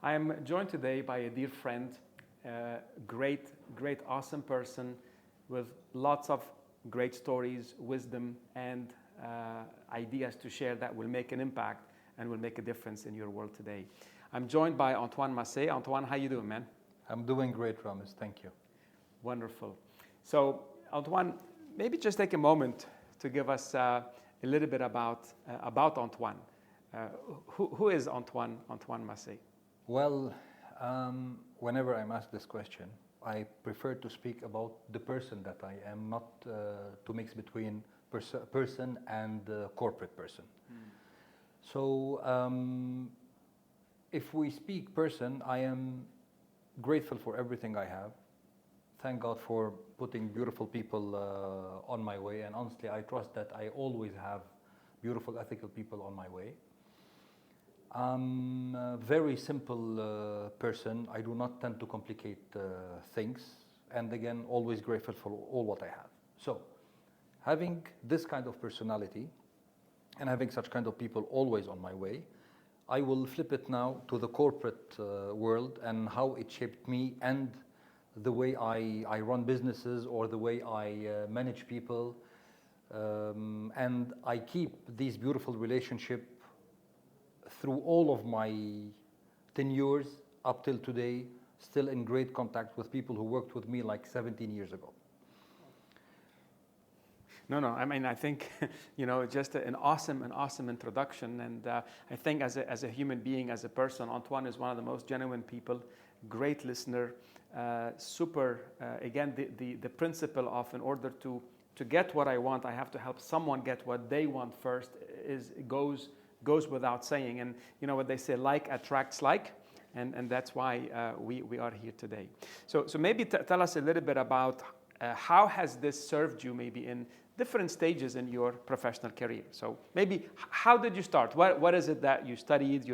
I am joined today by a dear friend, great, awesome person with lots of great stories, wisdom, and ideas to share that will make an impact and will make a difference in your world today. I'm joined by Antoine Massé. Antoine, how you doing, man? I'm doing great, Ramez. Thank you. Wonderful. So, Antoine, maybe just take a moment to give us a little bit about Antoine. Who is Antoine Massé? Well, whenever I'm asked this question, I prefer to speak about the person that I am, not to mix between person and corporate person. So, if we speak person, I am grateful for everything I have. Thank God for putting beautiful people on my way, and honestly, I trust that I always have beautiful, ethical people on my way. I'm a very simple person. I do not tend to complicate things, and again, always grateful for all what I have. So, having this kind of personality and having such kind of people always on my way, I will flip it now to the corporate world and how it shaped me and the way I run businesses or the way I manage people. And I keep these beautiful relationships through all of my tenures up till today, still in great contact with people who worked with me like 17 years ago. No, I mean, I think, just an awesome introduction. And I think as a human being, as a person, Antoine is one of the most genuine people, great listener, super, again, the principle of in order to get what I want, I have to help someone get what they want first goes without saying. And you know what they say, like attracts like. And that's why we are here today. So maybe tell us a little bit about how has this served you maybe in different stages in your professional career. So maybe how did you start? What is it that you studied?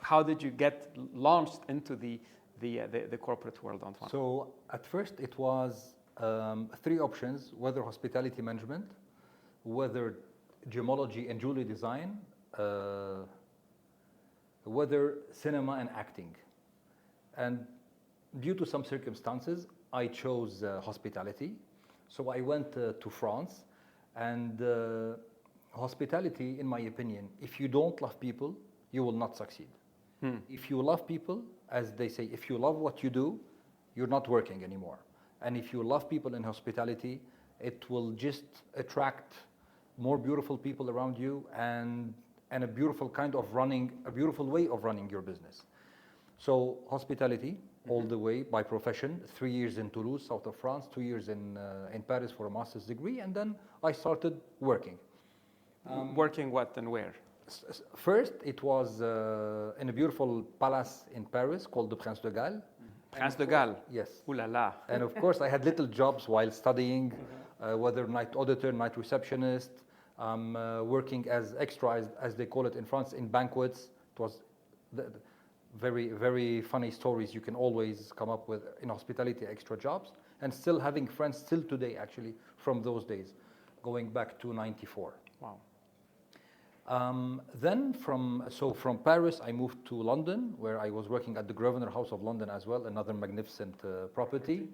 How did you get launched into the corporate world, Antoine? So at first it was three options: whether hospitality management, whether gemology and jewelry design, whether cinema and acting. And due to some circumstances, I chose hospitality. So I went to France, and hospitality, in my opinion, if you don't love people, you will not succeed. If you love people, as they say, if you love what you do, you're not working anymore. And if you love people in hospitality, it will just attract more beautiful people around you and a beautiful way of running your business. So hospitality, all the way by profession, 3 years in Toulouse, south of France, 2 years in Paris for a master's degree, and then I started working. Working what and where? First, it was in a beautiful palace in Paris called the Prince de Galles. Prince de Galles? Yes. Ooh la la. And of course, I had little jobs while studying, whether night auditor, night receptionist, working as extra, as they call it in France, in banquets. It was very, very funny stories you can always come up with in hospitality, extra jobs, and still having friends still today, actually, from those days, going back to 94. Wow. Then from Paris, I moved to London, where I was working at the Grosvenor House of London as well, another magnificent property.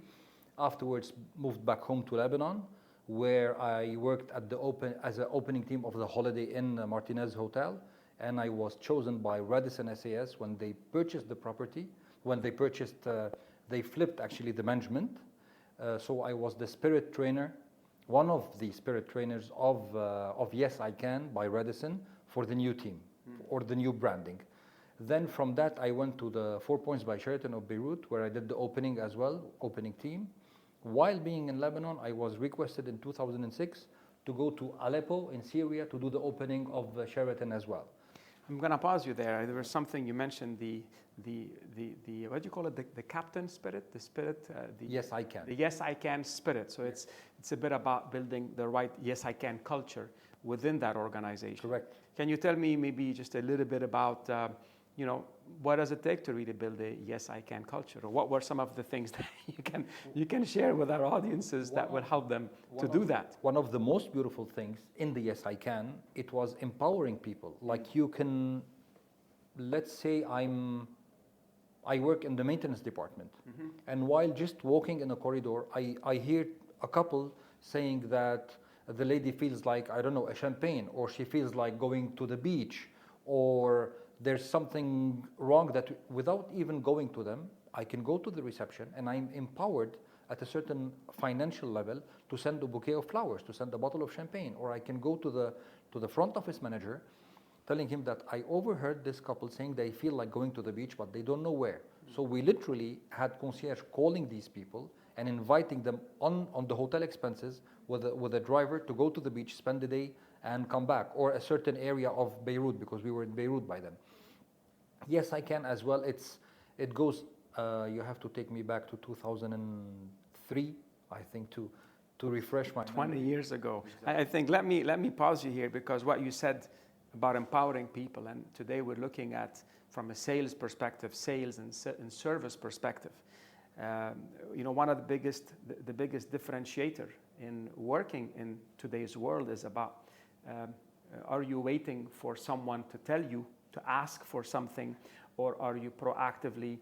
Afterwards, moved back home to Lebanon, where I worked at as an opening team of the Holiday Inn Martinez Hotel, and I was chosen by Radisson SAS when they purchased the property. When they purchased, they flipped actually the management. So I was the spirit trainer, one of the spirit trainers of Yes I Can by Radisson for the new team or the new branding. Then from that I went to the 4 Points by Sheraton of Beirut, where I did the opening as well, opening team. While being in Lebanon, I was requested in 2006 to go to Aleppo in Syria to do the opening of Sheraton as well. I'm going to pause you there. There was something you mentioned, the what do you call it? The captain spirit, the spirit. Yes, I can. The Yes I Can spirit. So it's a bit about building the right Yes I Can culture within that organization. Correct. Can you tell me maybe just a little bit about what does it take to really build a Yes I Can culture? Or what were some of the things that you can share with our audiences that will help them to do that? One of the most beautiful things in the Yes I Can, it was empowering people. Like you can, let's say I'm I work in the maintenance department. And while just walking in a corridor, I hear a couple saying that the lady feels like, I don't know, a champagne, or she feels like going to the beach, or there's something wrong, that without even going to them, I can go to the reception and I'm empowered at a certain financial level to send a bouquet of flowers, to send a bottle of champagne, or I can go to the front office manager telling him that I overheard this couple saying they feel like going to the beach, but they don't know where. So we literally had concierge calling these people and inviting them on the hotel expenses with a driver to go to the beach, spend the day, and come back, or a certain area of Beirut, because we were in Beirut by then. Yes, I can as well. It goes. You have to take me back to 2003, I think, to refresh my 20 memory. years ago. Exactly. I think let me pause you here, because what you said about empowering people, and today we're looking at from a sales perspective, sales and service perspective. One of the biggest differentiator in working in today's world is about are you waiting for someone to tell you to ask for something, or are you proactively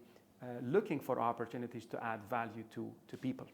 looking for opportunities to add value to people?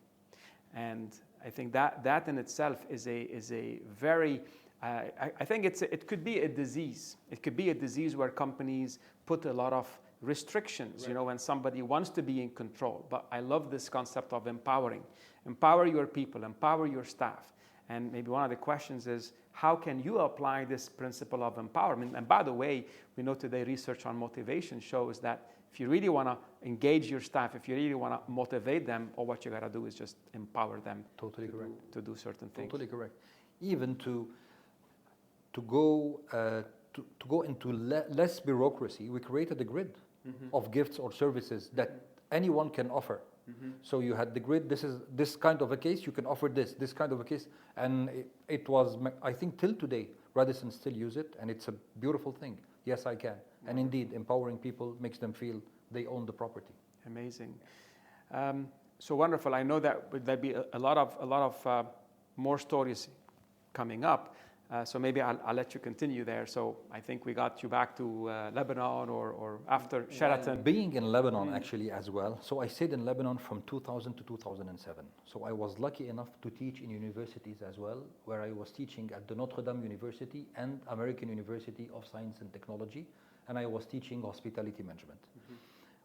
And I think that in itself is a very I think it could be a disease. It could be a disease where companies put a lot of restrictions, Right. when somebody wants to be in control. But I love this concept of empowering. Empower your people, empower your staff. And maybe one of the questions is, how can you apply this principle of empowerment? And by the way, we know today research on motivation shows that if you really want to engage your staff, if you really want to motivate them, all what you got to do is just empower them Totally correct. to do certain things. Totally correct. Even to go into less bureaucracy, we created a grid of gifts or services that anyone can offer. So you had the grid. This is this kind of a case. You can offer this kind of a case, and it was. I think till today, Radisson still use it, and it's a beautiful thing. Yes, I can. And indeed, empowering people makes them feel they own the property. Amazing. So wonderful. I know that there'll be a lot of more stories coming up. So maybe I'll let you continue there. So I think we got you back to Lebanon or after Sheraton. Well, being in Lebanon actually as well. So I stayed in Lebanon from 2000 to 2007. So I was lucky enough to teach in universities as well, where I was teaching at the Notre Dame University and American University of Science and Technology, and I was teaching hospitality management.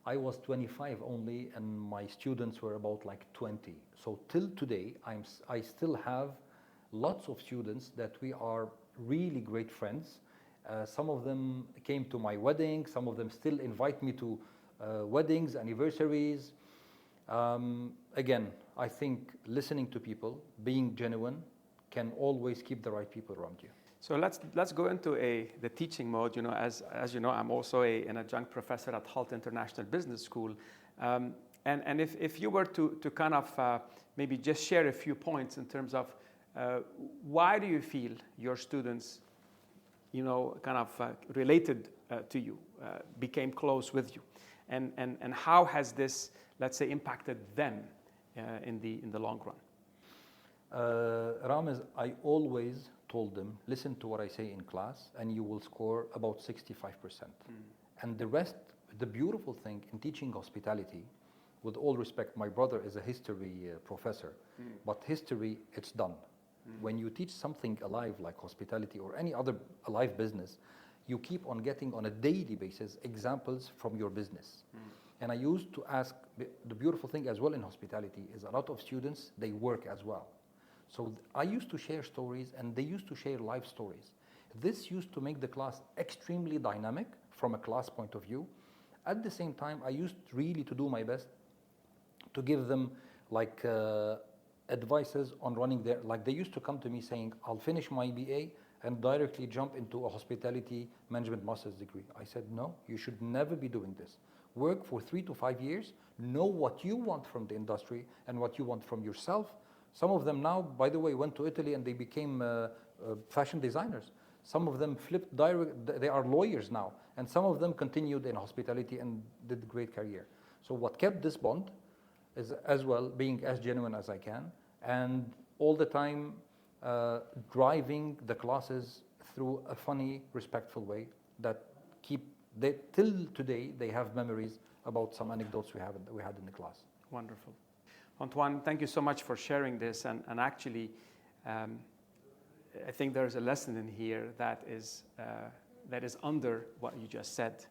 I was 25 only, and my students were about like 20. So till today, I still have lots of students that we are really great friends. Some of them came to my wedding. Some of them still invite me to weddings, anniversaries. Again, I think listening to people, being genuine, can always keep the right people around you. So let's go into the teaching mode. As you know, I'm also an adjunct professor at Halt International Business School. And if you were to kind of maybe just share a few points in terms of why do you feel your students, kind of related to you, became close with you, and how has this, let's say, impacted them in the long run? Ramez, I always told them, listen to what I say in class, and you will score about 65%. And the rest, the beautiful thing in teaching hospitality, with all respect, my brother is a history professor, but history, it's done. When you teach something alive like hospitality or any other alive business, you keep on getting on a daily basis examples from your business. And I used to ask, the beautiful thing as well in hospitality is a lot of students, they work as well. So I used to share stories, and they used to share life stories. This used to make the class extremely dynamic from a class point of view. At the same time, I used really to do my best to give them like advices on running their, like they used to come to me saying, I'll finish my BA and directly jump into a hospitality management master's degree. I said, no, you should never be doing this. Work for 3 to 5 years, know what you want from the industry and what you want from yourself. Some of them now, by the way, went to Italy and they became fashion designers. Some of them flipped direct, they are lawyers now. And some of them continued in hospitality and did a great career. So what kept this bond is as well being as genuine as I can, and all the time driving the classes through a funny, respectful way that till today they have memories about some anecdotes we had in the class. Wonderful. Antoine, thank you so much for sharing this. And actually, I think there's a lesson in here that is under what you just said.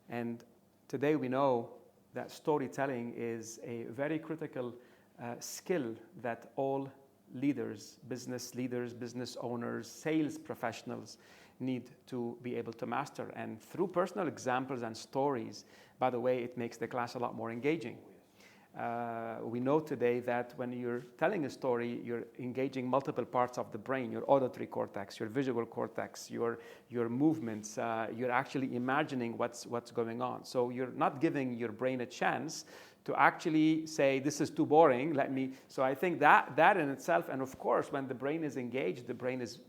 And today we know that storytelling is a very critical skill that all leaders, business owners, sales professionals need to be able to master. And through personal examples and stories, by the way, it makes the class a lot more engaging. We know today that when you're telling a story, you're engaging multiple parts of the brain, your auditory cortex, your visual cortex, your movements. You're actually imagining what's going on. So you're not giving your brain a chance to actually say, this is too boring, so I think that in itself, and of course, when the brain is engaged, the brain is,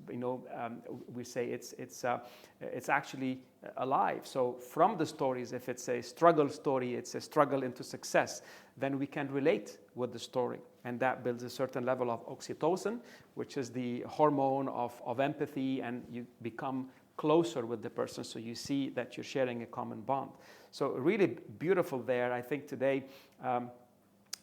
we say it's actually alive. So from the stories, if it's a struggle story, it's a struggle into success, then we can relate with the story. And that builds a certain level of oxytocin, which is the hormone of empathy, and you become closer with the person, so you see that you're sharing a common bond. So really beautiful there. I think today,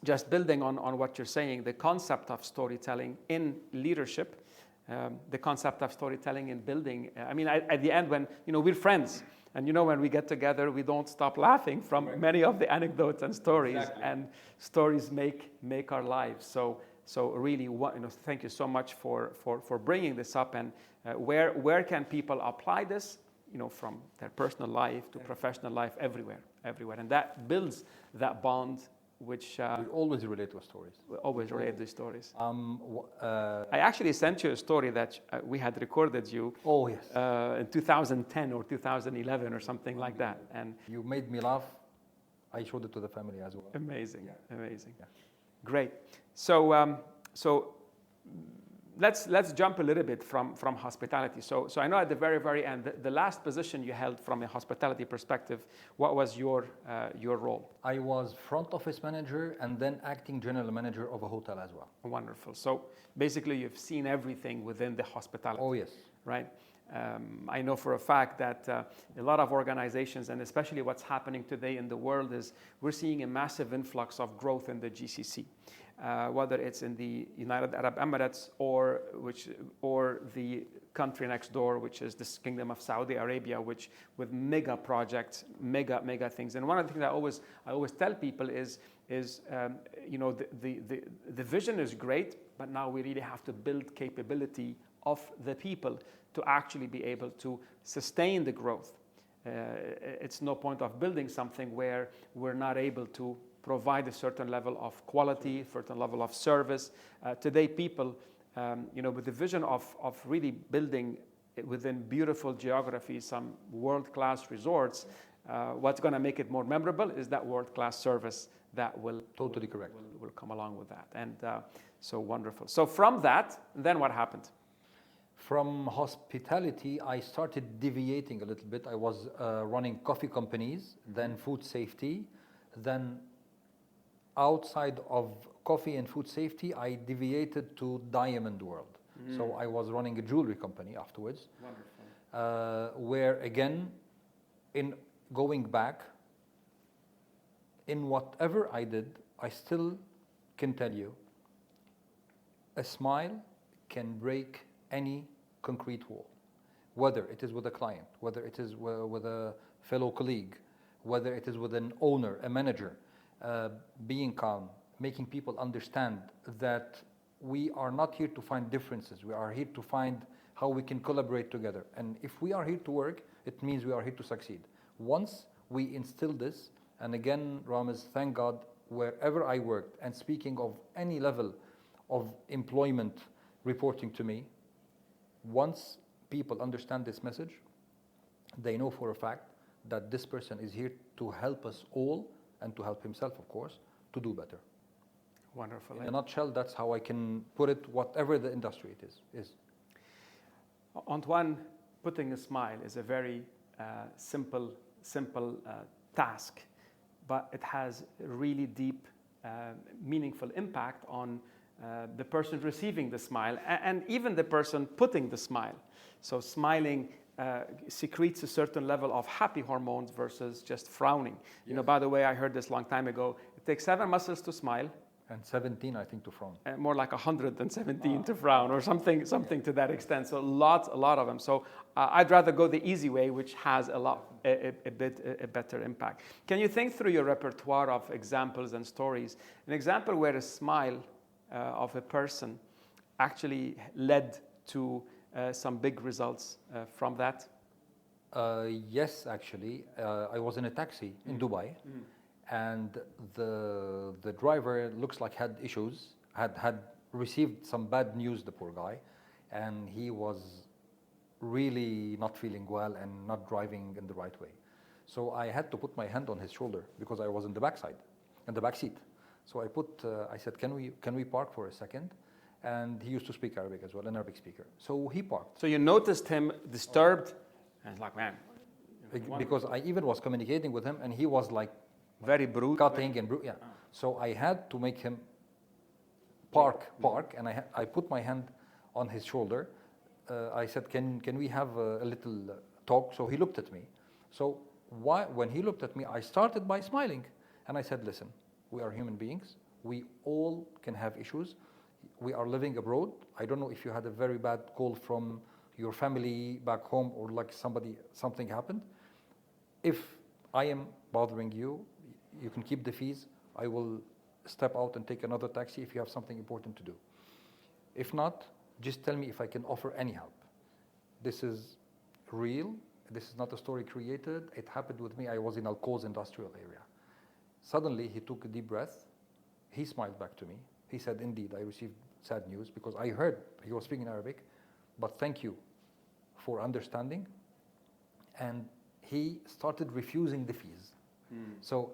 just building on what you're saying, the concept of storytelling in leadership, the concept of storytelling in building. I mean, at the end, when we're friends, and when we get together, we don't stop laughing from many of the anecdotes and stories, exactly. And stories make our lives. So really, thank you so much for bringing this up. And where can people apply this? From their personal life to professional life, everywhere, and that builds that bond, which we always relate to stories. We always relate to stories. I actually sent you a story that we had recorded you. Oh yes. In 2010 or 2011 or something like that, and you made me laugh. I showed it to the family as well. Amazing, yeah. Amazing, yeah. Great. So let's jump a little bit from hospitality. So I know at the very end, the last position you held from a hospitality perspective, what was your role? I was front office manager and then acting general manager of a hotel as well. Wonderful. So basically you've seen everything within the hospitality. Oh yes. Right? I know for a fact that a lot of organizations, and especially what's happening today in the world, is we're seeing a massive influx of growth in the GCC. Whether it's in the United Arab Emirates or the country next door, which is this Kingdom of Saudi Arabia, which with mega projects, mega things. And one of the things I always tell people is the vision is great, but now we really have to build capability of the people to actually be able to sustain the growth. It's no point of building something where we're not able to provide a certain level of quality, a certain level of service. Today, people, with the vision of really building within beautiful geographies some world-class resorts, what's going to make it more memorable is that world-class service that will totally correct will come along with that. And so wonderful. So from that, then what happened? From hospitality, I started deviating a little bit. I was running coffee companies, then food safety, then outside of coffee and food safety, I deviated to diamond world. So I was running a jewelry company afterwards. Wonderful. Where again, in going back, in whatever I did, I still can tell you, a smile can break any concrete wall. Whether it is with a client, whether it is with a fellow colleague, whether it is with an owner, a manager, being calm, making people understand that we are not here to find differences. We are here to find how we can collaborate together. And if we are here to work, it means we are here to succeed. Once we instill this, and again, Ramez, thank God, wherever I worked, and speaking of any level of employment reporting to me, once people understand this message, they know for a fact that this person is here to help us all, and to help himself, of course, to do better. Wonderful. In a nutshell, that's how I can put it, whatever the industry it is. Antoine, putting a smile is a very simple task, but it has a really deep, meaningful impact on the person receiving the smile and even the person putting the smile. So smiling secretes a certain level of happy hormones versus just frowning. You know, by the way, I heard this long time ago. It takes 7 muscles to smile. And 17, I think, to frown. More like 117 to frown, or something to that extent. So a lot of them. So I'd rather go the easy way, which has a better impact. Can you think through your repertoire of examples and stories? An example where a smile of a person actually led to some big results from that? Yes, actually. I was in a taxi in Dubai. And the driver looks like had issues, had received some bad news, the poor guy, and he was really not feeling well and not driving in the right way. So I had to put my hand on his shoulder because I was in the back seat. So I said, can we park for a second? And he used to speak Arabic as well, an Arabic speaker. So he parked. So you noticed him disturbed, and like, man. Because I even was communicating with him, and he was like, very brutal. Cutting and brutal, yeah. So I had to make him park, and I put my hand on his shoulder. I said, can we have a little talk? So he looked at me. So when he looked at me, I started by smiling. And I said, listen, we are human beings. We all can have issues. We are living abroad. I don't know if you had a very bad call from your family back home, or like something happened. If I am bothering you, you can keep the fees. I will step out and take another taxi if you have something important to do. If not, just tell me if I can offer any help. This is real. This is not a story created. It happened with me. I was in Al-Quoz industrial area. Suddenly, he took a deep breath. He smiled back to me. He said, indeed, I received sad news, because I heard he was speaking Arabic, but thank you for understanding. And he started refusing the fees. So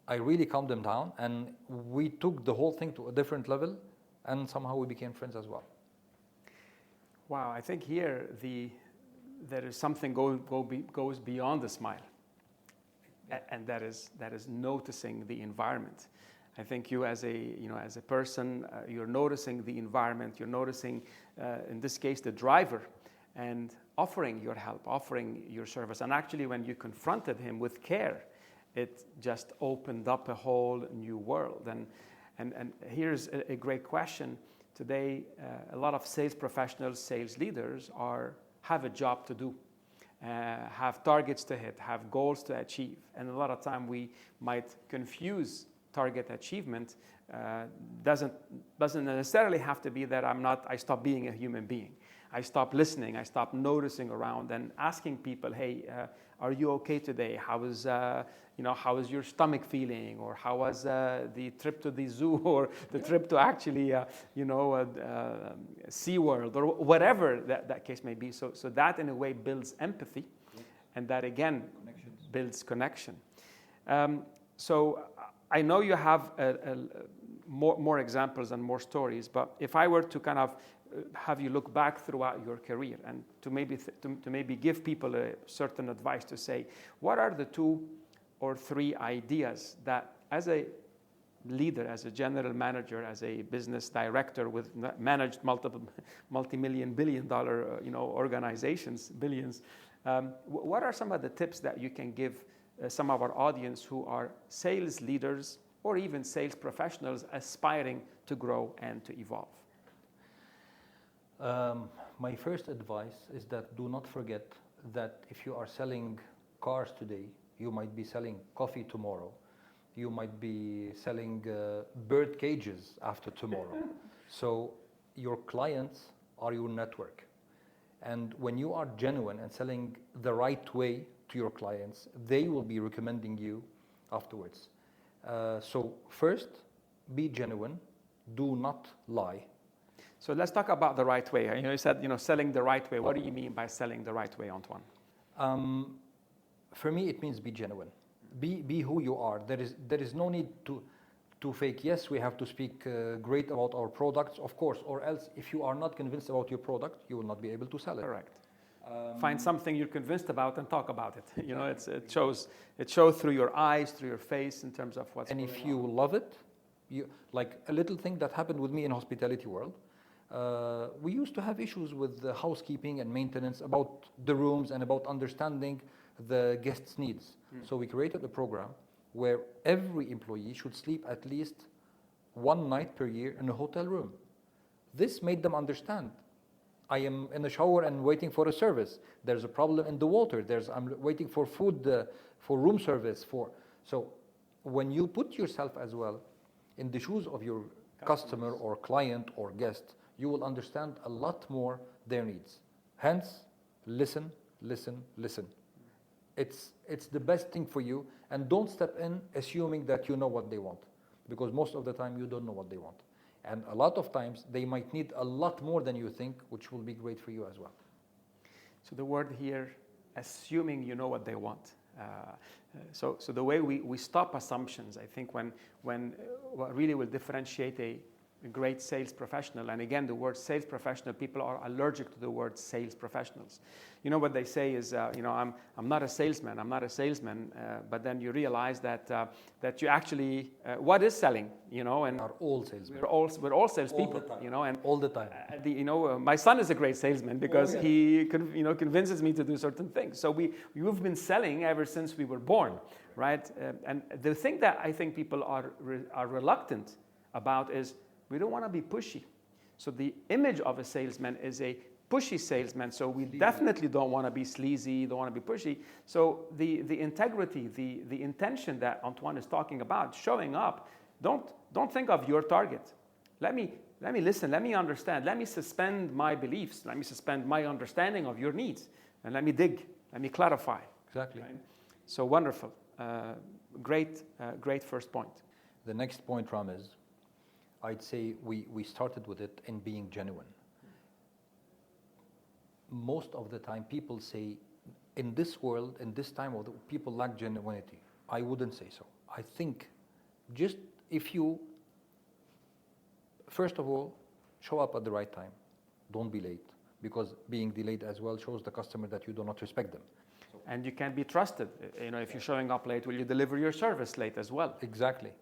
I really calmed him down, and we took the whole thing to a different level, and somehow we became friends as well. Wow, I think here there is something goes beyond the smile, and that is noticing the environment. I think you as a person, you're noticing the environment. You're noticing, in this case, the driver, and offering your help, offering your service. And actually, when you confronted him with care, it just opened up a whole new world. And here's a great question. Today, a lot of sales professionals, sales leaders have a job to do, have targets to hit, have goals to achieve. And a lot of time we might confuse target achievement. Doesn't necessarily have to be that I stop being a human being. I stop listening, I stop noticing around and asking people, hey, are you okay today? How is your stomach feeling? Or how was the trip to the zoo, or the trip to actually, SeaWorld, or whatever that case may be. So that in a way builds empathy, and that again builds connection. So I know you have more examples and more stories, but if I were to kind of have you look back throughout your career and to maybe give people a certain advice, to say, what are the 2 or 3 ideas that as a leader, as a general manager, as a business director with managed multi-million, billion-dollar organizations, billions, what are some of the tips that you can give some of our audience who are sales leaders or even sales professionals aspiring to grow and to evolve? My first advice is that do not forget that if you are selling cars today, you might be selling coffee tomorrow. You might be selling bird cages after tomorrow. So your clients are your network. And when you are genuine and selling the right way to your clients, they will be recommending you afterwards. So first, be genuine. Do not lie. So let's talk about the right way. You said, selling the right way. What do you mean by selling the right way, Antoine? For me, it means be genuine. Be who you are. There is no need to fake. Yes, we have to speak great about our products, of course, or else if you are not convinced about your product, you will not be able to sell it. Correct. Find something you're convinced about and talk about it. It shows through your eyes, through your face, in terms of what's going on. And if you love it, like a little thing that happened with me in hospitality world, We used to have issues with the housekeeping and maintenance about the rooms and about understanding the guests' needs. So we created a program where every employee should sleep at least one night per year in a hotel room. This made them understand. I am in the shower and waiting for a service. There's a problem in the water. I'm waiting for food, for room service. So when you put yourself as well in the shoes of your customer or client or guest, you will understand a lot more their needs. Hence, listen, listen, listen. It's the best thing for you, and don't step in assuming that you know what they want, because most of the time you don't know what they want. And a lot of times they might need a lot more than you think, which will be great for you as well. So the word here, assuming you know what they want. So the way we stop assumptions, I think when what really will differentiate a great sales professional, and again, the word sales professional, people are allergic to the word sales professionals. You know what they say is, I'm not a salesman, but then you realize that you actually, what is selling, and Are all salesmen. we're all salespeople, and all the time. My son is a great salesman because he convinces me to do certain things. So we've been selling ever since we were born, right? And the thing that I think people are reluctant about is we don't want to be pushy. So the image of a salesman is a pushy salesman. So we definitely don't want to be sleazy, don't want to be pushy. So the integrity, the intention that Antoine is talking about, showing up, don't think of your target. Let me listen, let me understand, let me suspend my beliefs, let me suspend my understanding of your needs, and let me dig, let me clarify. Exactly. Right? So wonderful. Great first point. The next point, Ramez, I'd say we started with it in being genuine. Most of the time people say, in this world, in this time, people lack genuinity. I wouldn't say so. I think just if you, first of all, show up at the right time. Don't be late, because being delayed as well shows the customer that you do not respect them. And you can be trusted. If you're showing up late, will you deliver your service late as well? Exactly.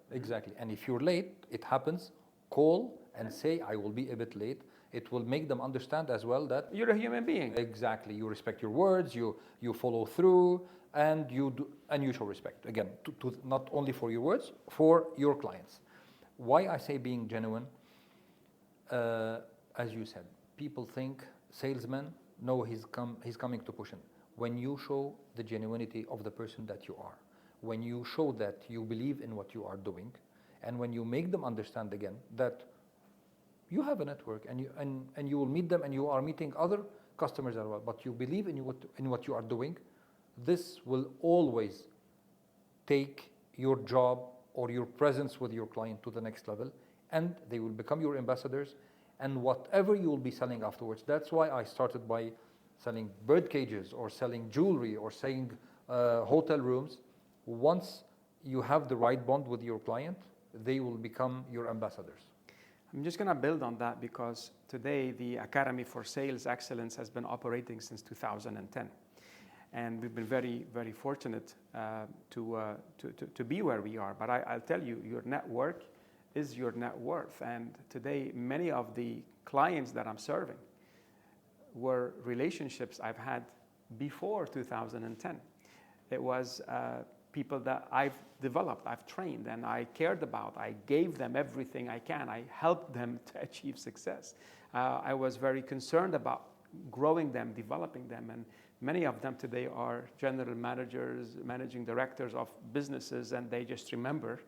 And if you're late, it happens, call and say, I will be a bit late. It will make them understand as well that you're a human being. Exactly. You respect your words, you follow through, and you show respect. Again, to not only for your words, for your clients. Why I say being genuine, as you said, people think salesman, no, he's coming to push in. When you show the genuinity of the person that you are, when you show that you believe in what you are doing, and when you make them understand again that you have a network and you will meet them and you are meeting other customers as well, but you believe in what you are doing, this will always take your job or your presence with your client to the next level, and they will become your ambassadors, and whatever you will be selling afterwards. That's why I started by selling bird cages or selling jewelry or selling hotel rooms. Once you have the right bond with your client, they will become your ambassadors. I'm just going to build on that because today the Academy for Sales Excellence has been operating since 2010. And we've been very, very fortunate to be where we are. But I'll tell you, your network is your net worth. And today, many of the clients that I'm serving were relationships I've had before 2010. It was people that I've developed, I've trained, and I cared about. I gave them everything I can. I helped them to achieve success. I was very concerned about growing them, developing them, and many of them today are general managers, managing directors of businesses, and they just remember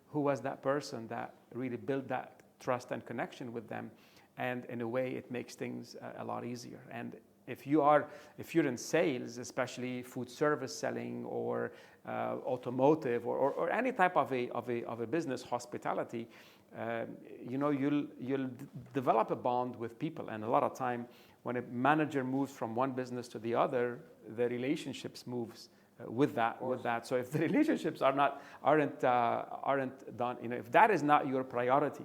who was that person that really built that trust and connection with them. And in a way, it makes things a lot easier. And if you're in sales, especially food service selling or automotive or any type of a business, hospitality, you'll develop a bond with people. And a lot of time, when a manager moves from one business to the other, the relationships moves with that. So if the relationships aren't done, if that is not your priority,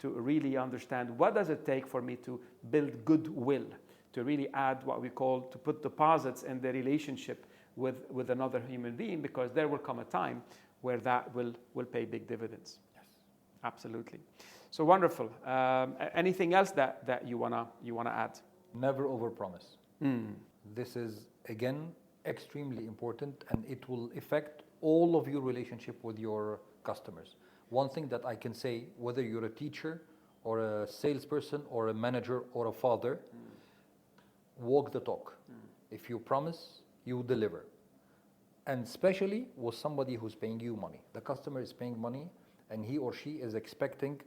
to really understand what does it take for me to build goodwill, to really add what we call to put deposits in the relationship with another human being, because there will come a time where that will pay big dividends. Yes. Absolutely. So wonderful. Anything else that you wanna add? Never overpromise. Mm. This is, again, extremely important, and it will affect all of your relationship with your customers. One thing that I can say, whether you're a teacher or a salesperson or a manager or a father, walk the talk. If you promise, you deliver. And especially with somebody who's paying you money. The customer is paying money, and he or she is expecting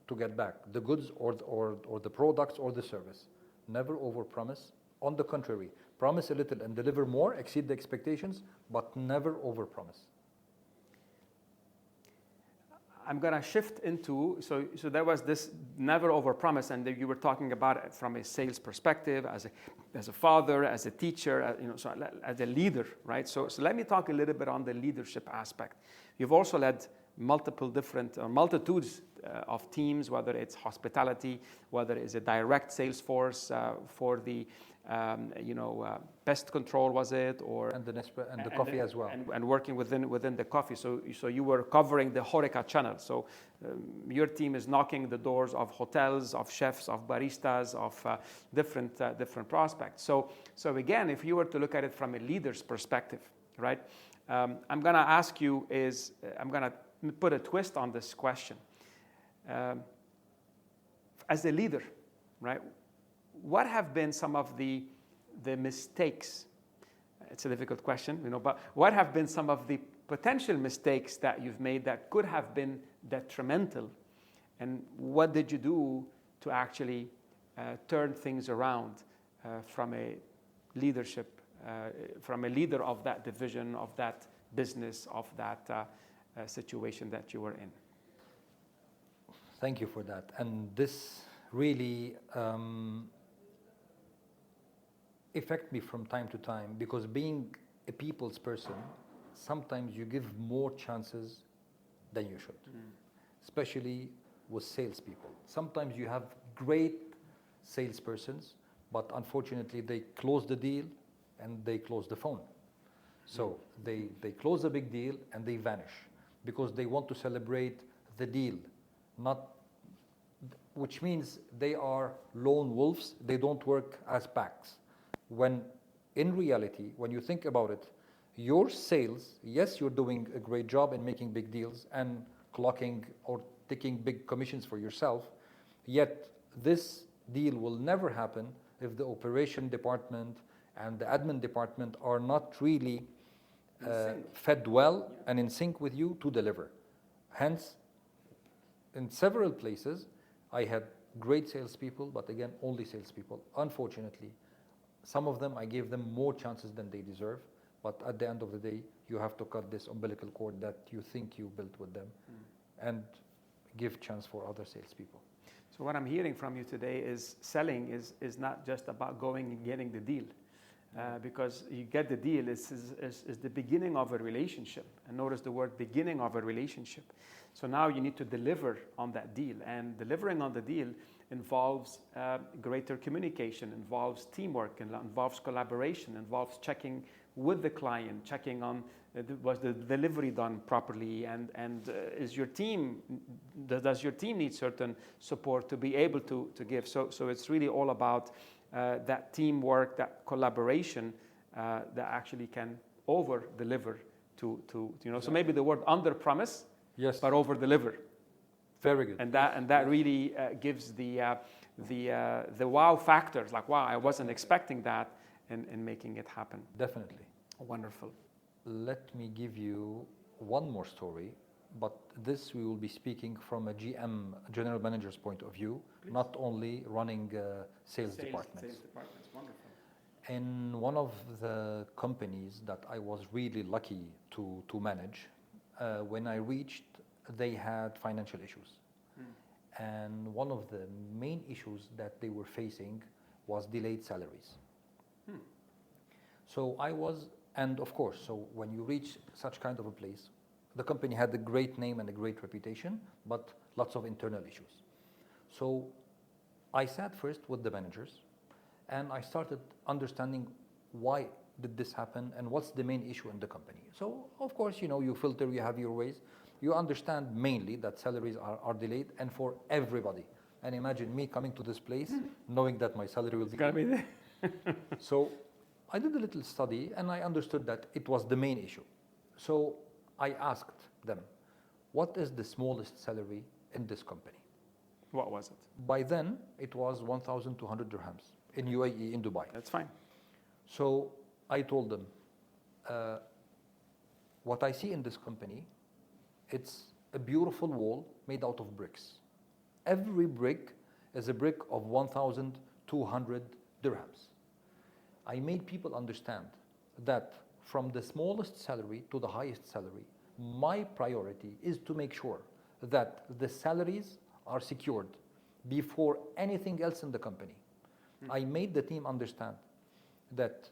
to get back the goods or the products or the service. Never overpromise. On the contrary, promise a little and deliver more, exceed the expectations, but never overpromise. I'm going to shift into, so there was this never overpromise, and you were talking about it from a sales perspective, as a father, as a teacher, so as a leader, right? So let me talk a little bit on the leadership aspect. You've also led multiple different, multitudes of teams, whether it's hospitality, whether it's a direct sales force for the pest control, was it, or and the coffee as well, and working within the coffee. So you were covering the HoReCa channel. So your team is knocking the doors of hotels, of chefs, of baristas, of different prospects. So again, if you were to look at it from a leader's perspective, right? I'm gonna ask you I'm gonna put a twist on this question. As a leader, right? What have been some of the mistakes? It's a difficult question, but what have been some of the potential mistakes that you've made that could have been detrimental? And what did you do to actually turn things around from a leadership, from a leader of that division, of that business, of that situation that you were in? Thank you for that. And this really affect me from time to time, because being a people's person, sometimes you give more chances than you should, especially with salespeople. Sometimes you have great salespersons, but unfortunately they close the deal and they close the phone. So they close a big deal and they vanish because they want to celebrate the deal, which means they are lone wolves. They don't work as packs. When in reality, when you think about it, your sales, yes, you're doing a great job in making big deals and clocking or taking big commissions for yourself, yet this deal will never happen if the operation department and the admin department are not really fed well and in sync with you to deliver. Hence, in several places, I had great salespeople, but again, only salespeople. Unfortunately, some of them, I gave them more chances than they deserve. But at the end of the day, you have to cut this umbilical cord that you think you built with them and give chance for other salespeople. So what I'm hearing from you today is selling is not just about going and getting the deal. Because you get the deal is the beginning of a relationship. And notice the word beginning of a relationship. So now you need to deliver on that deal. And delivering on the deal involves greater communication, involves teamwork, involves collaboration, involves checking with the client, checking on was the delivery done properly, and does your team need certain support to be able to give? So it's really all about that teamwork, that collaboration that actually can over deliver to So maybe the word under promise, yes, but over deliver. Very good. And that really gives the wow factors, like wow, I wasn't expecting that, in making it happen. Definitely. Wonderful. Let me give you one more story, but this we will be speaking from a GM, general manager's point of view, please, not only running sales departments. Sales departments, wonderful. In one of the companies that I was really lucky to manage, when I reached, they had financial issues. And one of the main issues that they were facing was delayed salaries. So I was, and of course, so when you reach such kind of a place, the company had a great name and a great reputation, but lots of internal issues. So I sat first with the managers, and I started understanding why did this happen and what's the main issue in the company. So of course, you filter, you have your ways. you understand mainly that salaries are delayed and for everybody. And imagine me coming to this place knowing that my salary will be there. So I did a little study and I understood that it was the main issue. So I asked them, what is the smallest salary in this company? What was it? By then, it was 1,200 dirhams in UAE, in Dubai. That's fine. So I told them, what I see in this company, it's a beautiful wall made out of bricks. Every brick is a brick of 1,200 dirhams. I made people understand that from the smallest salary to the highest salary, my priority is to make sure that the salaries are secured before anything else in the company. I made the team understand that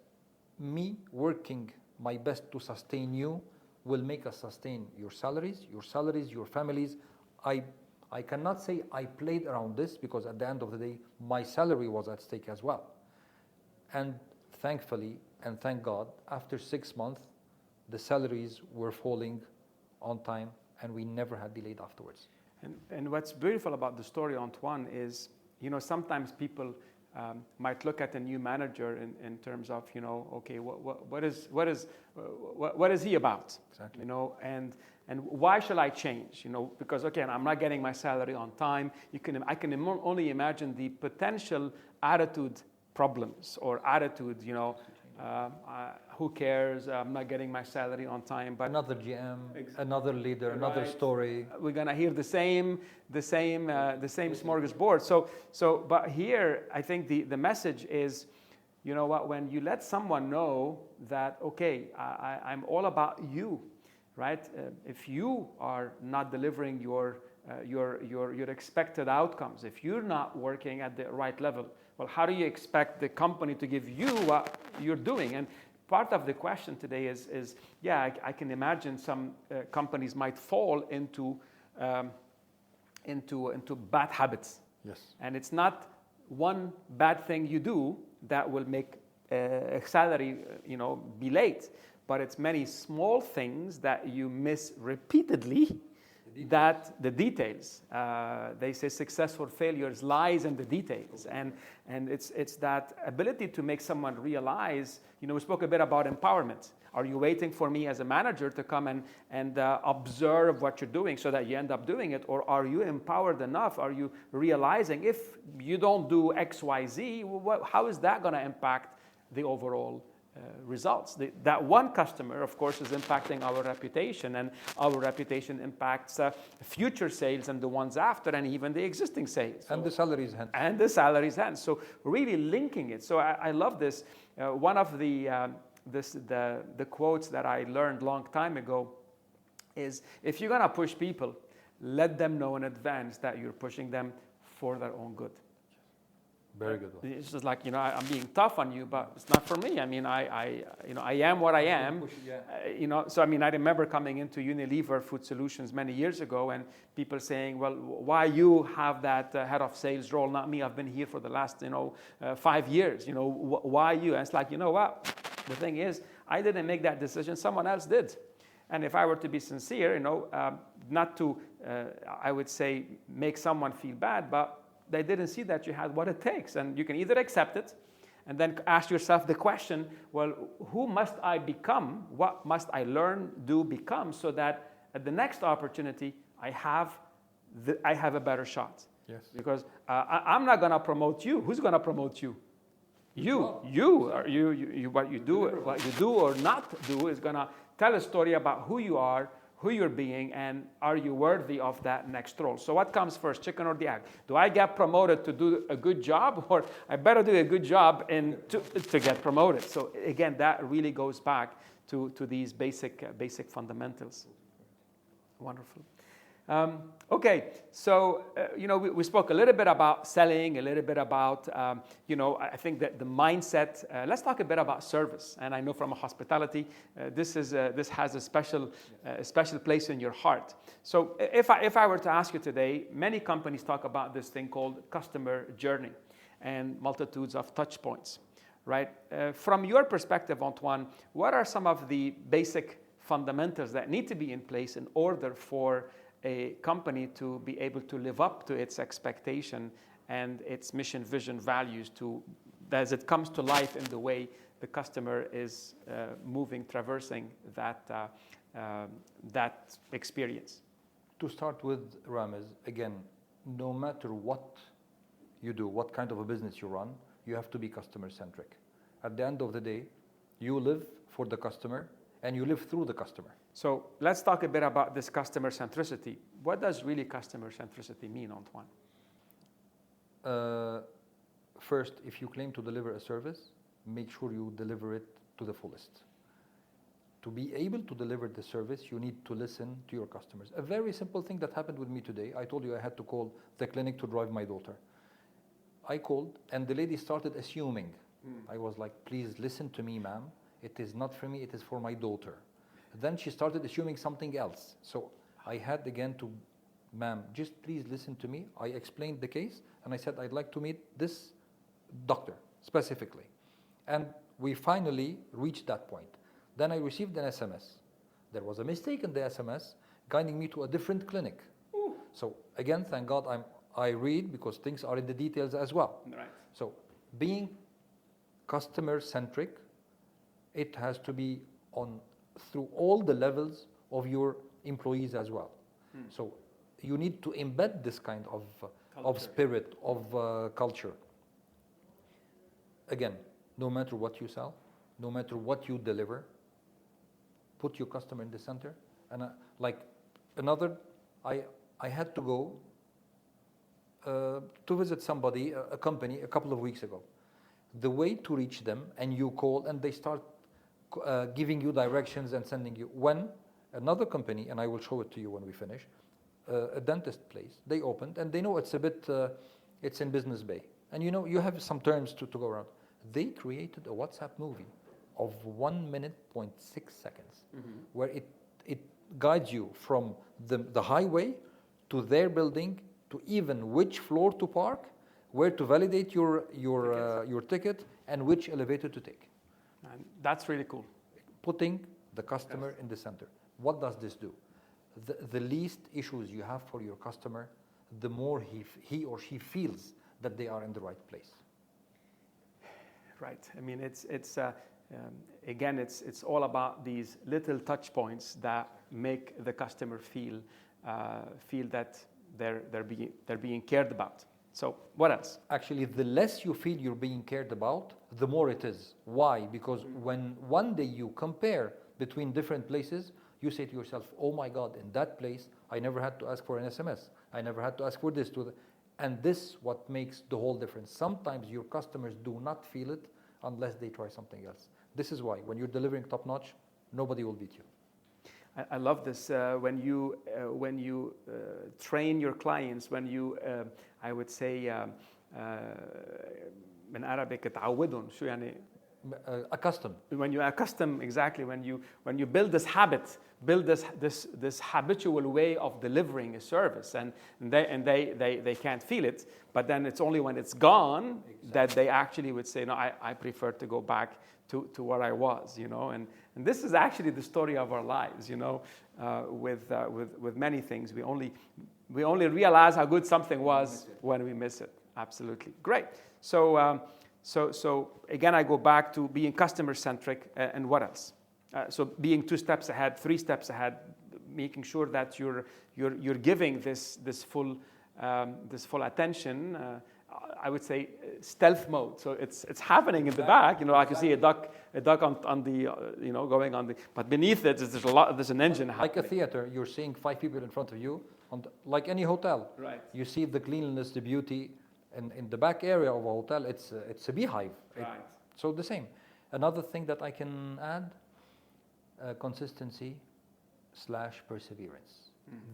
me working my best to sustain you will make us sustain your salaries, your families. I cannot say I played around this because at the end of the day, my salary was at stake as well. And thankfully, and thank God, after 6 months, the salaries were falling on time and we never had delayed afterwards. And what's beautiful about the story, Antoine, is, sometimes people might look at a new manager in terms of, okay, what is he about? Exactly. And why shall I change? Because again, I'm not getting my salary on time. I can only imagine the potential attitude problems or attitude, who cares? I'm not getting my salary on time. But another GM, another leader, another story. We're gonna hear the same smorgasbord. But here, I think the message is, when you let someone know that, okay, I'm all about you, right? If you are not delivering your expected outcomes, if you're not working at the right level, well, how do you expect the company to give you what you're doing? And part of the question today is I can imagine some companies might fall into bad habits. Yes. And it's not one bad thing you do that will make a salary, be late, but it's many small things that you miss repeatedly. That the details, they say successful failures lies in the details, and it's that ability to make someone realize. We spoke a bit about empowerment. Are you waiting for me as a manager to come and observe what you're doing so that you end up doing it, or are you empowered enough? Are you realizing if you don't do X, Y, Z, how is that going to impact the overall results? That one customer, of course, is impacting our reputation, and our reputation impacts future sales and the ones after, and even the existing sales. And the salaries hence. So really linking it. So I love this. One of the quotes that I learned long time ago is, if you're gonna push people, let them know in advance that you're pushing them for their own good. Very good one. It's just like, I'm being tough on you, but it's not for me. I mean, I am what I am. So I remember coming into Unilever Food Solutions many years ago, and people saying, well, why you have that head of sales role, not me? I've been here for the last, 5 years. Why you? And it's like, what? The thing is, I didn't make that decision. Someone else did. And if I were to be sincere, not to, I would say, make someone feel bad, but they didn't see that you had what it takes. And you can either accept it and then ask yourself the question, well, who must I become? What must I learn, do, become, so that at the next opportunity, I have a better shot? Yes. Because I'm not going to promote you. Who's going to promote you? You. What you do or not do is going to tell a story about who you are, who you're being, and are you worthy of that next role? So what comes first, chicken or the egg? Do I get promoted to do a good job, or I better do a good job to get promoted? So again, that really goes back to these basic fundamentals. Wonderful. Okay, so we spoke a little bit about selling, a little bit about I think that the mindset. Let's talk a bit about service. And I know from hospitality, this has a special place in your heart. So if I were to ask you today, many companies talk about this thing called customer journey and multitudes of touch points, right? From your perspective, Antoine, what are some of the basic fundamentals that need to be in place in order for a company to be able to live up to its expectation and its mission, vision, values as it comes to life in the way the customer is moving, traversing that experience. To start with, Ramez, again, no matter what you do, what kind of a business you run, you have to be customer centric. At the end of the day, you live for the customer and you live through the customer. So let's talk a bit about this customer centricity. What does really customer centricity mean, Antoine? First, if you claim to deliver a service, make sure you deliver it to the fullest. To be able to deliver the service, you need to listen to your customers. A very simple thing that happened with me today, I told you I had to call the clinic to drive my daughter. I called and the lady started assuming. I was like, please listen to me, ma'am. It is not for me, it is for my daughter. Then she started assuming something else. So I had again to, ma'am, just please listen to me. I explained the case and I said, I'd like to meet this doctor specifically. And we finally reached that point. Then I received an SMS. There was a mistake in the SMS guiding me to a different clinic. Ooh. So again, thank God I read because things are in the details as well. Right. So being customer centric, it has to be on through all the levels of your employees as well. So you need to embed this kind of spirit, of culture. Again, no matter what you sell, no matter what you deliver, put your customer in the center. And I had to go to visit somebody, a company, a couple of weeks ago. The way to reach them, and you call, and they start giving you directions and sending you. When another company, and I will show it to you when we finish, a dentist place, they opened, and they know it's a bit, it's in Business Bay. And you know, you have some terms to go around. They created a WhatsApp movie of 1 minute, 0.6 seconds, where it guides you from the highway to their building, to even which floor to park, where to validate your ticket, and which elevator to take. And that's really cool. Putting the customer in the center. What does this do? The least issues you have for your customer, the more he or she feels that they are in the right place. Right. I mean, again, it's all about these little touch points that make the customer feel that they're being cared about. So what else? Actually, the less you feel you're being cared about, the more it is. Why? Because when one day you compare between different places, you say to yourself, oh my God, in that place, I never had to ask for an SMS. I never had to ask for this. And this what makes the whole difference. Sometimes your customers do not feel it unless they try something else. This is why when you're delivering top notch, nobody will beat you. I love this. When you train your clients, when you, I would say, in Arabic, تعودهم شو يعني? Accustomed. When you accustom, exactly. When you build this habit, build this habitual way of delivering a service, and they can't feel it. But then it's only when it's gone that they actually would say, no, I prefer to go back to where I was, you know. And this is actually the story of our lives, you know, with many things. We only realize how good something was when we miss it. Absolutely. Great. So again, I go back to being customer centric, and what else? So being 2 steps ahead, 3 steps ahead, making sure that you're giving this full attention. I would say stealth mode. So it's happening in the back. You know, I can see a duck on the going on the. But beneath it, there's an engine happening. Like a theater, you're seeing 5 people in front of you. Like any hotel, right? You see the cleanliness, the beauty. In the back area of a hotel, it's a beehive. Right. So the same. Another thing that I can add, consistency / perseverance.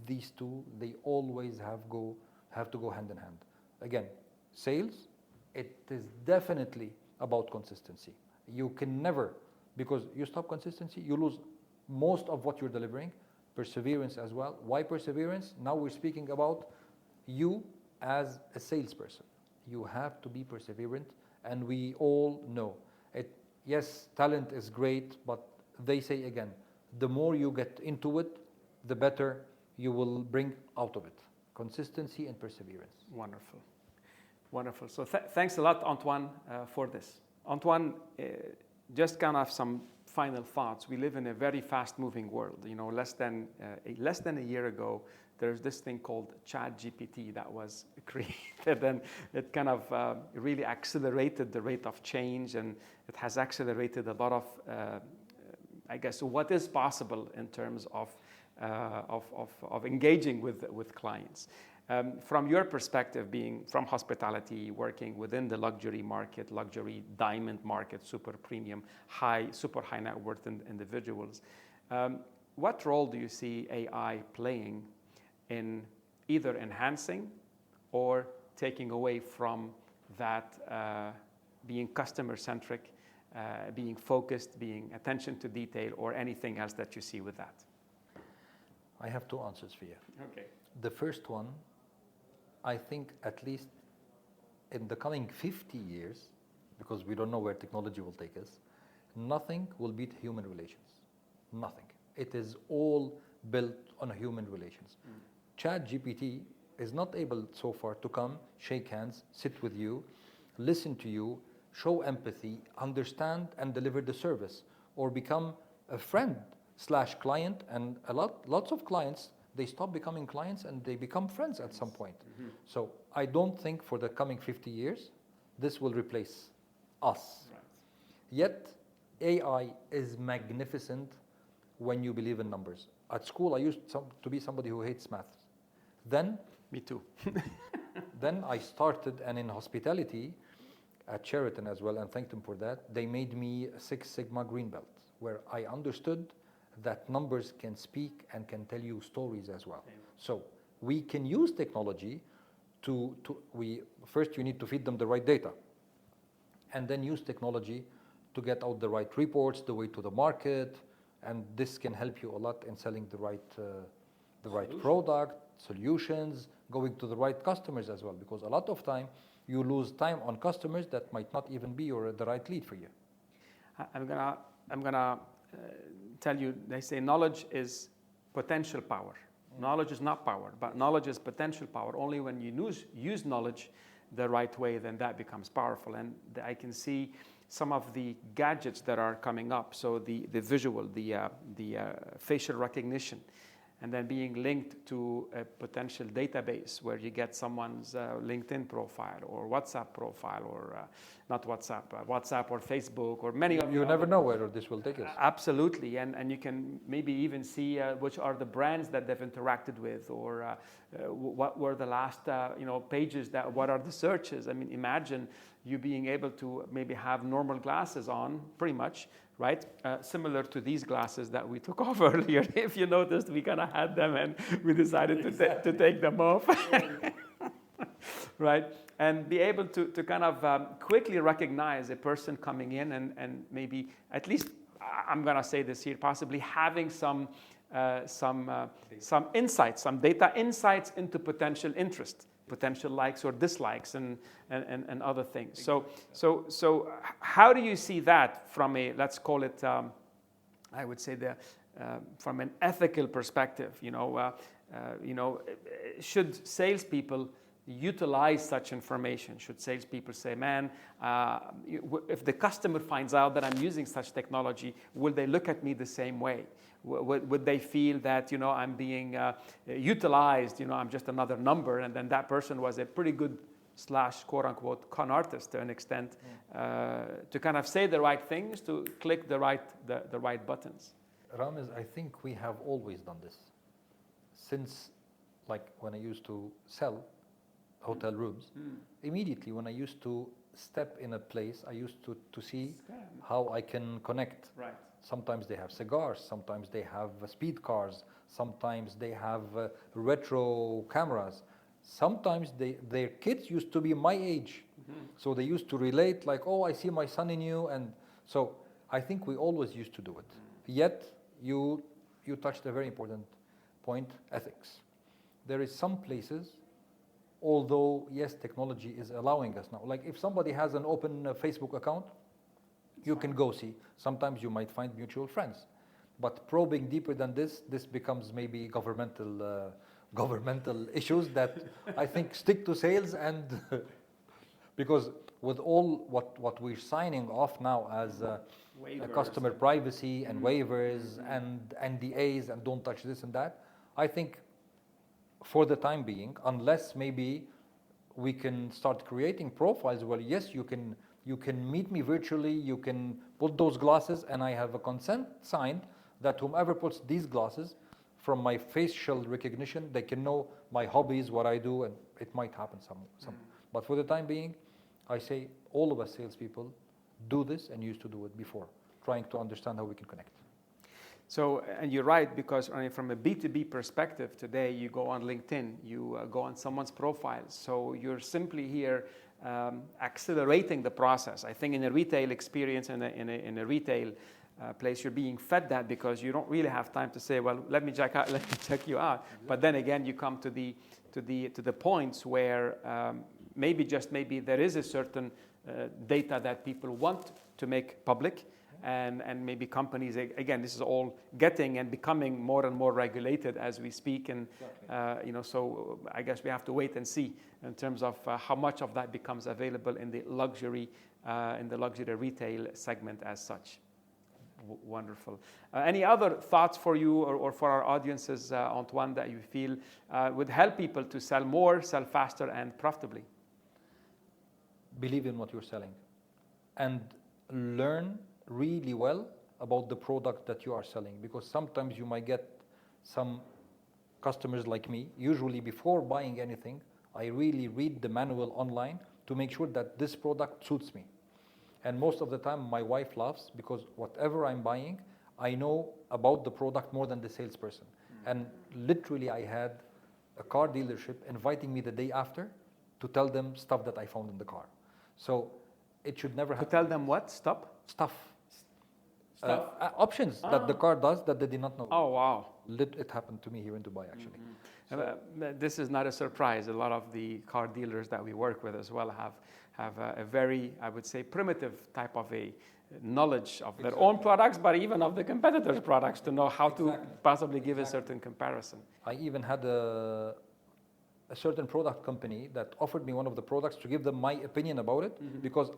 These two, they always have to go hand in hand. Again, sales, it is definitely about consistency. You can never, because you stop consistency, you lose most of what you're delivering. Perseverance as well. Why perseverance? Now we're speaking about you as a salesperson. You have to be perseverant, and we all know it. Yes, talent is great, but they say again, the more you get into it, the better you will bring out of it. Consistency and perseverance. Wonderful. Wonderful. So thanks a lot, Antoine, for this. Antoine, just kind of some final thoughts. We live in a very fast-moving world. You know, less than a year ago, there's this thing called ChatGPT that was created, and it kind of really accelerated the rate of change, and it has accelerated a lot of, I guess, what is possible in terms of engaging with clients. From your perspective, being from hospitality, working within the luxury market, luxury diamond market, super premium, super high net worth individuals, what role do you see AI playing in either enhancing or taking away from that being customer centric, being focused, being attention to detail, or anything else that you see with that? I have two answers for you. Okay. The first one, I think at least in the coming 50 years, because we don't know where technology will take us, nothing will beat human relations. Nothing. It is all built on human relations. ChatGPT is not able so far to come, shake hands, sit with you, listen to you, show empathy, understand and deliver the service, or become a friend/client. And lots of clients, they stop becoming clients and they become friends at some point. So I don't think for the coming 50 years, this will replace us. Right. Yet AI is magnificent when you believe in numbers. At school, I used to be somebody who hates math. Then, Me too. then I started, and in hospitality at Sheraton as well, and thanked them for that, they made me a Six Sigma Green Belt, where I understood that numbers can speak and can tell you stories as well. So we can use technology first you need to feed them the right data, and then use technology to get out the right reports, the way to the market, and this can help you a lot in selling the right product, solutions, going to the right customers as well, because a lot of time you lose time on customers that might not even be the right lead for you. I'm gonna tell you, they say knowledge is potential power. Knowledge is not power, but knowledge is potential power. Only when you use knowledge the right way, then that becomes powerful. And I can see some of the gadgets that are coming up. So the visual, the facial recognition, and then being linked to a potential database where you get someone's LinkedIn profile or WhatsApp profile, or not WhatsApp, WhatsApp or Facebook, or many of you never know where this will take us. Absolutely, and you can maybe even see which are the brands that they've interacted with, or what were the last pages, what are the searches. I mean, imagine you being able to maybe have normal glasses on, pretty much, right? Similar to these glasses that we took off earlier. If you noticed, we kind of had them and we decided to take them off, right? And be able to kind of quickly recognize a person coming in, and maybe, at least I'm going to say this here, possibly having some insights, some data insights into potential interest, potential likes or dislikes, and other things. So how do you see that from a, let's call it, I would say from an ethical perspective? Should salespeople utilize such information? Should salespeople say, man, if the customer finds out that I'm using such technology, will they look at me the same way? Would they feel that, I'm being utilized, I'm just another number, and then that person was a pretty good / quote unquote con artist to an extent, to kind of say the right things, to click the right buttons? Ramez, I think we have always done this. Since, like, when I used to sell hotel rooms, immediately when I used to step in a place, I used to see how I can connect. Right. Sometimes they have cigars, sometimes they have speed cars, sometimes they have retro cameras. Sometimes their kids used to be my age, so they used to relate, like, oh, I see my son in you. And so I think we always used to do it. Yet you touched a very important point, ethics. There is some places, although yes, technology is allowing us now, like if somebody has an open Facebook account, you can go see. Sometimes you might find mutual friends. But probing deeper than this becomes maybe governmental issues that I think stick to sales, and because with all what we're signing off now as customer privacy and waivers and NDAs and don't touch this and that, I think for the time being, unless maybe we can start creating profiles where yes, you can meet me virtually, you can put those glasses, and I have a consent signed that whomever puts these glasses, from my facial recognition, they can know my hobbies, what I do, and it might happen some. But for the time being, I say all of us salespeople do this and used to do it before, trying to understand how we can connect. So, and you're right, because from a B2B perspective, today you go on LinkedIn, you go on someone's profile. So you're simply here accelerating the process. I think in a retail experience, in a retail place, you're being fed that because you don't really have time to say, well, let me check you out. But then again, you come to the points where maybe there is a certain data that people want to make public. And maybe companies, again, this is all getting and becoming more and more regulated as we speak. And, so I guess we have to wait and see in terms of how much of that becomes available in the luxury retail segment as such. Wonderful. Any other thoughts for you or for our audiences, Antoine, that you feel would help people to sell more, sell faster, and profitably? Believe in what you're selling and learn really well about the product that you are selling, because sometimes you might get some customers like me. Usually before buying anything, I really read the manual online to make sure that this product suits me. And most of the time my wife laughs because whatever I'm buying, I know about the product more than the salesperson. And literally I had a car dealership inviting me the day after to tell them stuff that I found in the car. So it should never happen. To tell them what? Stuff. Options that the car does that they did not know. Oh, wow. It happened to me here in Dubai, actually. Mm-hmm. So, this is not a surprise. A lot of the car dealers that we work with as well have a very, I would say, primitive type of a knowledge of their own products, but even of the competitors' products, to know how to possibly give a certain comparison. I even had a certain product company that offered me one of the products to give them my opinion about it, because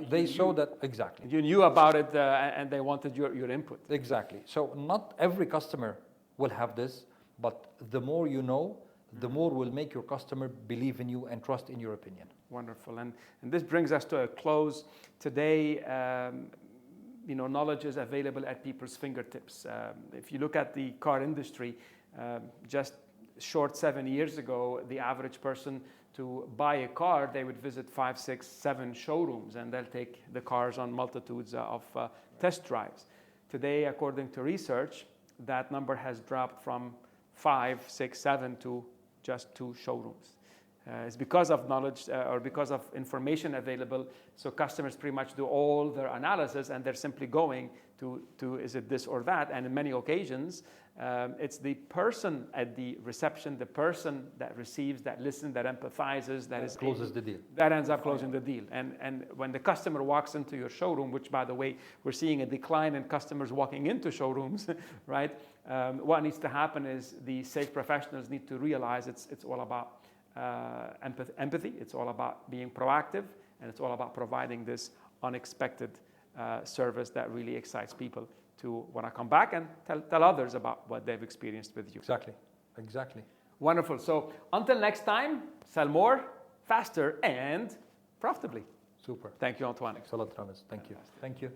they saw that exactly. You knew about it and they wanted your input. Exactly. So not every customer will have this, but the more you know, the more will make your customer believe in you and trust in your opinion. Wonderful. And this brings us to a close. Today, knowledge is available at people's fingertips. If you look at the car industry, just short 7 years ago, the average person to buy a car, they would visit 5, 6, 7 showrooms, and they'll take the cars on multitudes of test drives. Today, according to research, that number has dropped from 5, 6, 7 to just 2 showrooms. It's because of knowledge or because of information available. So customers pretty much do all their analysis, and they're simply going to is it this or that? And in many occasions, it's the person at the reception, the person that receives, that listens, that empathizes, that closes the deal. That ends up closing the deal. And when the customer walks into your showroom, which by the way, we're seeing a decline in customers walking into showrooms, right? What needs to happen is the sales professionals need to realize it's all about empathy. It's all about being proactive, and it's all about providing this unexpected service that really excites people to want to come back and tell others about what they've experienced with you. Exactly. Wonderful. So until next time, sell more, faster, and profitably. Super. Thank you, Antoine. Thanks a lot, Ramez. Thank you.